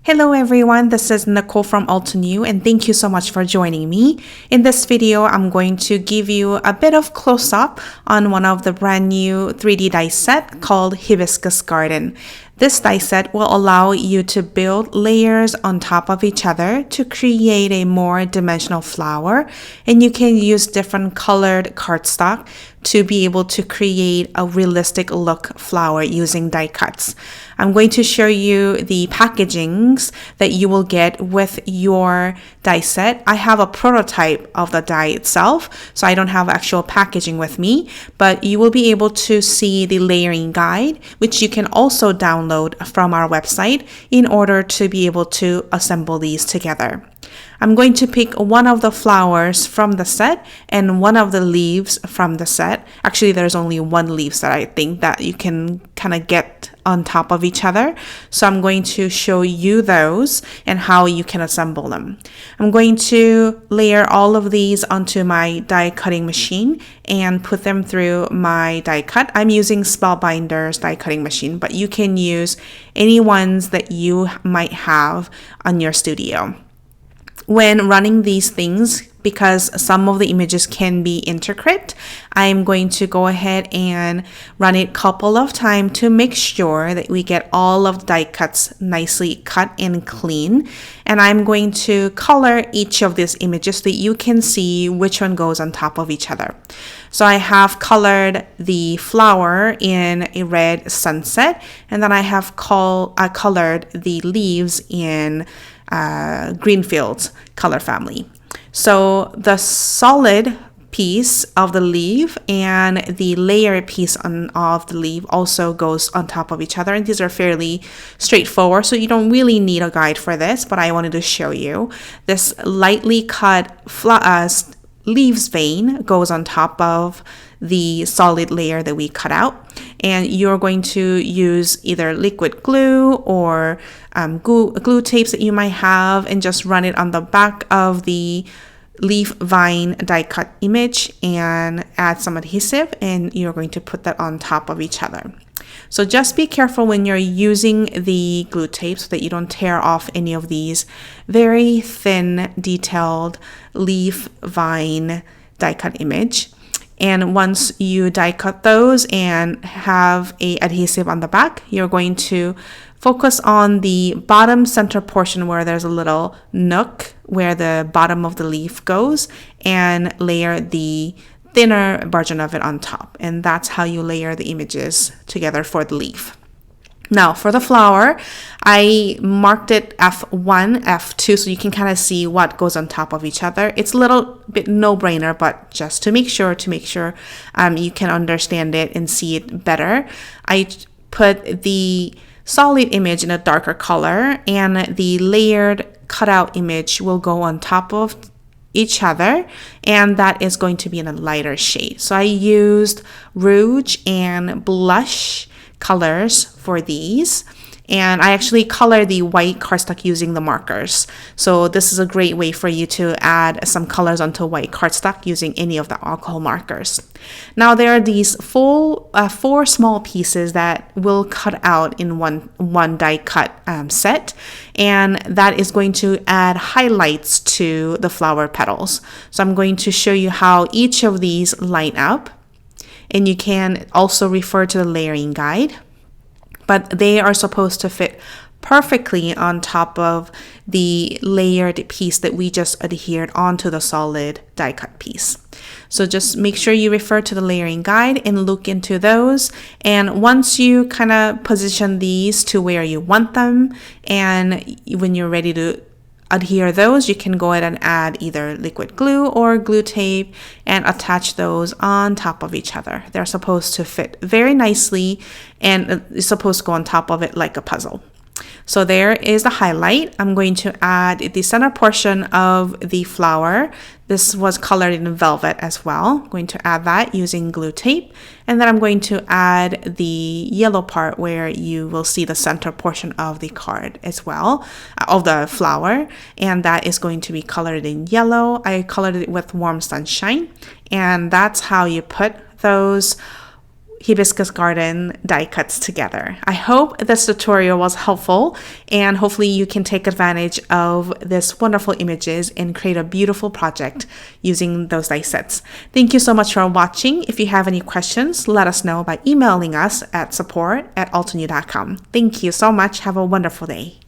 Hello everyone, this is Nicole from Altenew and thank you so much for joining me. In this video, I'm going to give you a bit of close-up on one of the brand new 3D die set called Hibiscus Garden. This die set will allow you to build layers on top of each other to create a more dimensional flower, and you can use different colored cardstock to be able to create a realistic look flower using die cuts. I'm going to show you the packagings that you will get with your die set. I have a prototype of the die itself, so I don't have actual packaging with me, but you will be able to see the layering guide, which you can also download from our website in order to be able to assemble these together. I'm going to pick one of the flowers from the set and one of the leaves from the set. Actually, there's only one leaf that I think that you can kind of get on top of each other. So I'm going to show you those and how you can assemble them. I'm going to layer all of these onto my die cutting machine and put them through my die cut. I'm using Spellbinder's die cutting machine, but you can use any ones that you might have on your studio. When running these things, because some of the images can be intricate, I'm going to go ahead and run it a couple of times to make sure that we get all of the die cuts nicely cut and clean. And I'm going to color each of these images so that you can see which one goes on top of each other. So I have colored the flower in a red sunset, and then I have colored the leaves in Greenfield's color family. So the solid piece of the leaf and the layer piece of the leaf also goes on top of each other, and these are fairly straightforward, so you don't really need a guide for this, but I wanted to show you. This lightly cut leaves vein goes on top of the solid layer that we cut out, and you're going to use either liquid glue or glue tapes that you might have and just run it on the back of the leaf vine die cut image and add some adhesive, and you're going to put that on top of each other. So just be careful when you're using the glue tape so that you don't tear off any of these very thin detailed leaf vine die cut image. And once you die cut those and have a adhesive on the back, you're going to focus on the bottom center portion where there's a little nook where the bottom of the leaf goes, and layer the thinner version of it on top. And that's how you layer the images together for the leaf. Now for the flower, I marked it F1, F2, so you can kind of see what goes on top of each other. It's a little bit no-brainer, but just to make sure you can understand it and see it better, I put the solid image in a darker color, and the layered cutout image will go on top of each other, and that is going to be in a lighter shade. So I used rouge and blush colors for these, and I actually color the white cardstock using the markers. So this is a great way for you to add some colors onto white cardstock using any of the alcohol markers. Now there are these four small pieces that will cut out in one die cut set, and that is going to add highlights to the flower petals. So I'm going to show you how each of these line up, and you can also refer to the layering guide, but they are supposed to fit perfectly on top of the layered piece that we just adhered onto the solid die cut piece. So just make sure you refer to the layering guide and look into those. And once you kind of position these to where you want them, and when you're ready to adhere those, you can go ahead and add either liquid glue or glue tape and attach those on top of each other. They're supposed to fit very nicely, and it's supposed to go on top of it like a puzzle. So there is the highlight. I'm going to add the center portion of the flower. This was colored in velvet as well. I'm going to add that using glue tape. And then I'm going to add the yellow part where you will see the center portion of the card as well, of the flower. And that is going to be colored in yellow. I colored it with warm sunshine. And that's how you put those hibiscus garden die cuts together. I hope this tutorial was helpful, and hopefully you can take advantage of this wonderful images and create a beautiful project using those die sets. Thank you so much for watching. If you have any questions, let us know by emailing us at support@altenew.com. Thank you so much. Have a wonderful day.